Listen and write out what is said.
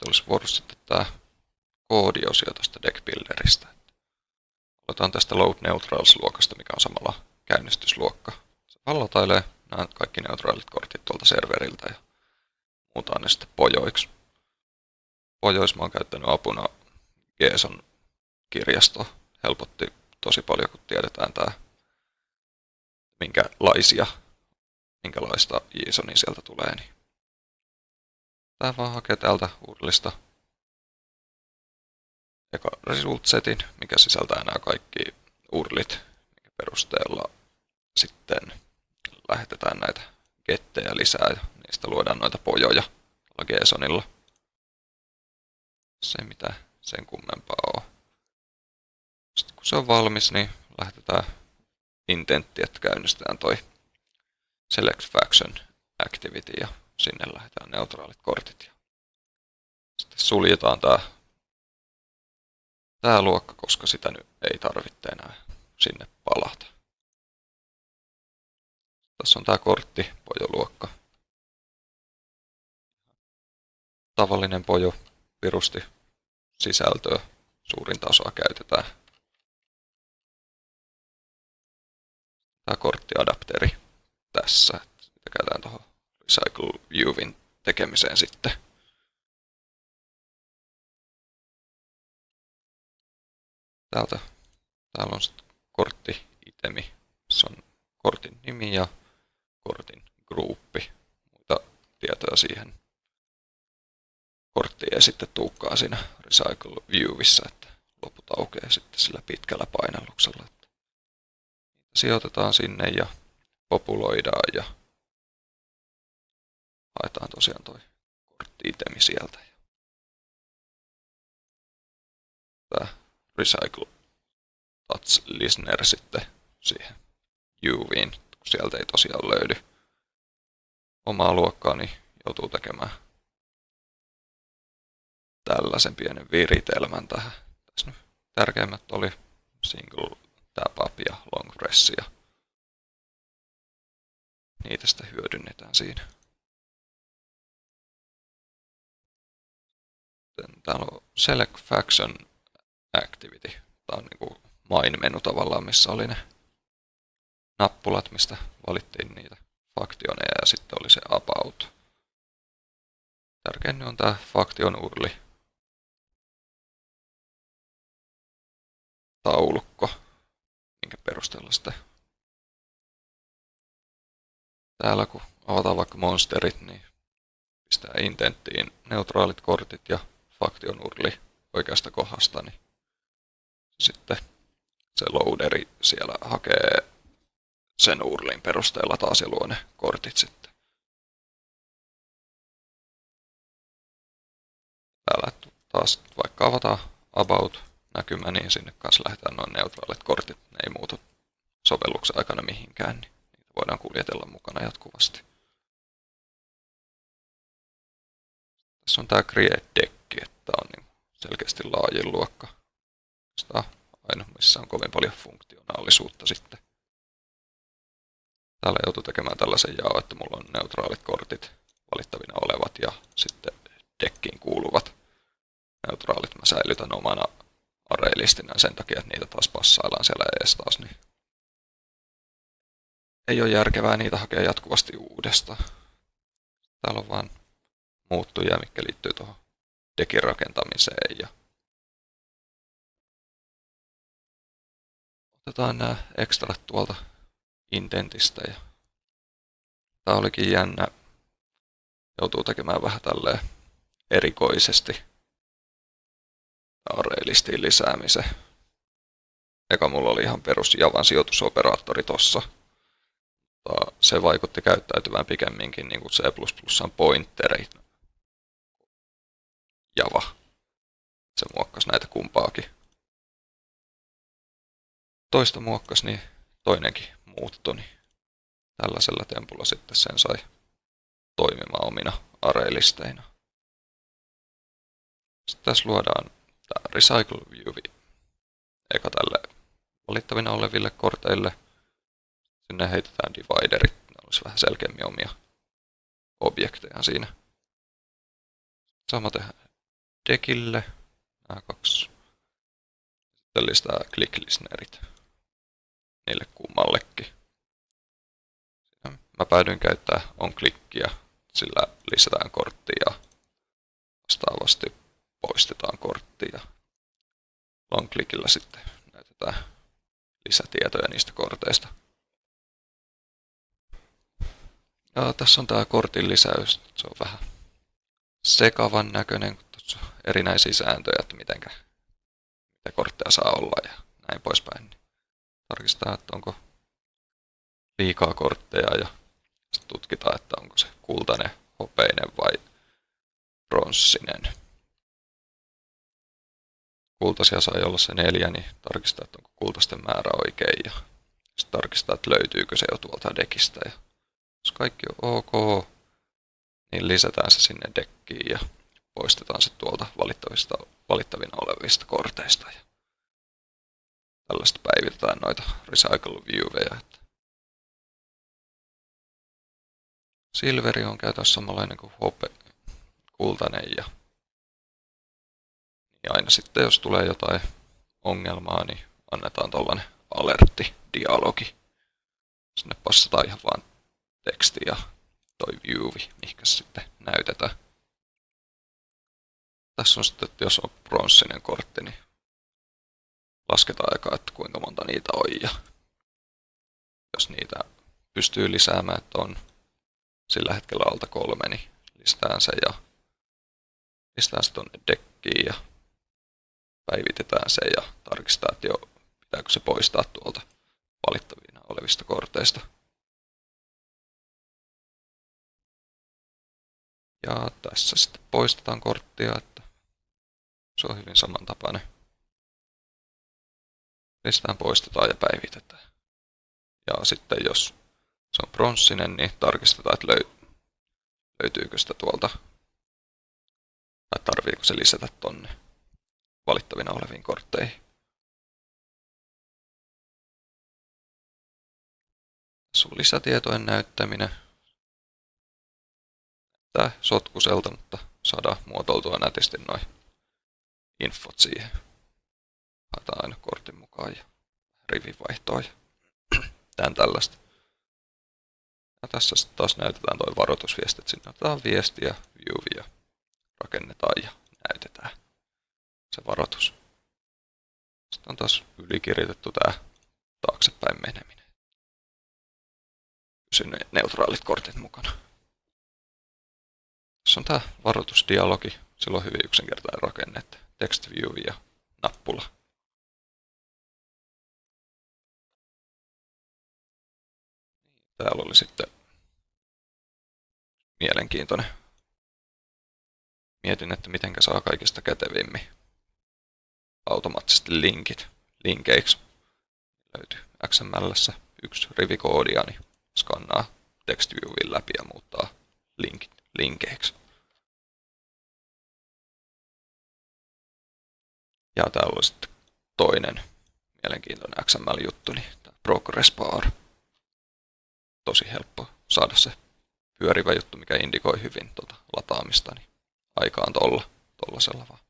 olisi vuorossa sitten tämä koodiosio tuosta deckbuilderista. Aloitetaan tästä load neutrals-luokasta, mikä on samalla käynnistysluokka. Se vallatailee nämä kaikki neutraalit kortit tuolta serveriltä ja muutaan ne sitten pojoiksi. Pojoissa mä oon käyttänyt apuna JSON kirjasto. Helpotti tosi paljon, kun tiedetään tää minkälaista JSONia sieltä tulee. Niin tää vaan hakee täältä URLista eka result setin, mikä sisältää nämä kaikki URLit, minkä perusteella sitten lähetetään näitä gettejä lisää ja niistä luodaan noita pojoja JSONilla. Se ei mitään sen kummempaa ole. Sitten kun se on valmis, niin lähetetään intentti, että käynnistetään toi select faction activity ja sinne lähetään neutraalit kortit. Sitten suljetaan tää luokka, koska sitä nyt ei tarvitse enää sinne palata. Tässä on tää kortti, pojoluokka. Tavallinen pojo, virusti sisältöä, suurinta osaa käytetään. Tää korttiadapteri tässä, sitä käytetään tuohon Recycle Viewin tekemiseen sitten. Täällä on sitten kortti-itemi, se on kortin nimi ja kortin gruppi. Muita tietoja siihen korttiin ei sitten tulekaan siinä Recycle Viewissa, että loput aukeaa sitten sillä pitkällä painalluksella. Sijoitetaan sinne ja populoidaan ja haetaan tosiaan toi kortti-itemi sieltä. Tää Recycle Touch Listener sitten siihen Viewin, kun sieltä ei tosiaan löydy omaa luokkaa, niin joutuu tekemään tällaisen pienen viritelmän tähän. Tässä nyt tärkeimmät oli single tap up ja long press ja niitä sitten hyödynnetään siinä. Täällä on select faction activity. Tämä on niinku main-menu tavallaan, missä oli ne nappulat, mistä valittiin niitä faktioneja ja sitten oli se about. Tärkein on tämä faction urli taulukko, minkä perusteella sitten täällä kun avataan vaikka monsterit, niin pistää intenttiin neutraalit kortit ja faction urli oikeasta kohdasta, niin sitten se loaderi siellä hakee sen urlin perusteella taas ja luo ne kortit sitten. Täällä taas vaikka avataan about näkymä, niin sinne kanssa lähdetään noin neutraalit kortit. Ne ei muutu sovelluksen aikana mihinkään, niin niitä voidaan kuljetella mukana jatkuvasti. Tässä on tämä create deck, että on niin selkeästi laajin luokka. Sitä on ainoa, missä on kovin paljon funktionaalisuutta sitten. Täällä joutuu tekemään tällaisen jaon, että mulla on neutraalit kortit valittavina olevat ja sitten deckiin kuuluvat neutraalit mä säilytän omana array-listinä sen takia, että niitä taas passaillaan siellä ees taas, niin ei ole järkevää niitä hakea jatkuvasti uudestaan. Täällä on vaan muuttujia, mitkä liittyy tuohon deckin rakentamiseen ja otetaan nämä ekstrat tuolta intentistä ja tää olikin jännä. Joutuu tekemään vähän tälleen erikoisesti array-listiin lisäämisen. Eka mulla oli ihan perus Javan sijoitusoperaattori tossa. Se vaikutti käyttäytyvän pikemminkin niin kuin C++:n pointeri Java. Se muokkasi näitä kumpaakin. Toista muokkasi, niin toinenkin muuttui. Niin tällaisella tempulla sitten sen sai toimimaan omina array-listeinä. Sitten tässä luodaan tämä Recycle View eka tälle valittavina oleville korteille. Sinne heitetään dividerit, ne olisi vähän selkeämmin omia objekteja siinä. Samaten deckille nämä 2. Sitten lisää click listenerit niille kummallekin. Mä päädyin käyttää on-clickia, sillä lisätään korttia ja vastaavasti poistetaan korttia. Long-clickillä sitten näytetään lisätietoja niistä korteista. Ja tässä on tää kortin lisäys. Se on vähän sekavan näköinen, kun tuossa on erinäisiä sääntöjä, että mitä kortteja saa olla ja näin poispäin. Tarkistaa, että onko liikaa kortteja ja sitten tutkitaan, että onko se kultainen, hopeinen vai pronssinen. Kultaisia sai olla se 4, niin tarkistaa, että onko kultaisten määrä oikein ja sitten tarkistaa, että löytyykö se jo tuolta deckistä. Ja jos kaikki on ok, niin lisätään se sinne deckiin ja poistetaan se tuolta valittavina olevista korteista. Ja tällaista päivitetään noita recycle viewejä. Silveri on käytännössä samanlainen kuin kultainen ja aina sitten jos tulee jotain ongelmaa, niin annetaan tollanen alertti-dialogi. Sinne passataan ihan vaan teksti ja toi viewi, mihinkä sitten näytetään. Tässä on sitten, että jos on pronssinen kortti, niin lasketaan aikaa, että kuinka monta niitä on. Ja jos niitä pystyy lisäämään, että on sillä hetkellä alta 3, niin lisätään se ja lisätään se tonne deckiin ja päivitetään se ja tarkistaa, että jo pitääkö se poistaa tuolta valittavina olevista korteista. Ja tässä sitten poistetaan korttia, että se on hyvin samantapainen. Lisätään, poistetaan ja päivitetään. Ja sitten jos se on pronssinen, niin tarkistetaan, että löytyykö sitä tuolta, tai tarviiko se lisätä tonne valittavina oleviin kortteihin. Tässä on lisätietojen näyttäminen. Näyttää sotkuselta, mutta saadaan muotoiltua nätisti noin infot siihen. Haetaan aina kortin mukaan ja rivivaihtoa ja tän tällaista. Ja tässä sitten taas näytetään toi varoitusviesti, että sinne otetaan viestiä, viewia, rakennetaan ja näytetään se varoitus. Sitten on taas ylikirjoitettu tää taaksepäin meneminen. Pysy neutraalit kortit mukana. Tässä on tää varoitusdialogi. Sillä on hyvin yksinkertainen rakenne, että text view ja nappula. Täällä oli sitten mielenkiintoinen. Mietin, että mitenkä saa kaikista kätevimmin automaattisesti linkit linkeiksi. Löytyy XML:ssä yksi rivikoodia, niin skannaa TextViewin läpi ja muuttaa linkit linkeiksi. Ja täällä oli sitten toinen mielenkiintoinen XML-juttu, niin tämä progress bar. Tosi helppo saada se pyörivä juttu, mikä indikoi hyvin lataamista, niin aikaan tollasella vaan.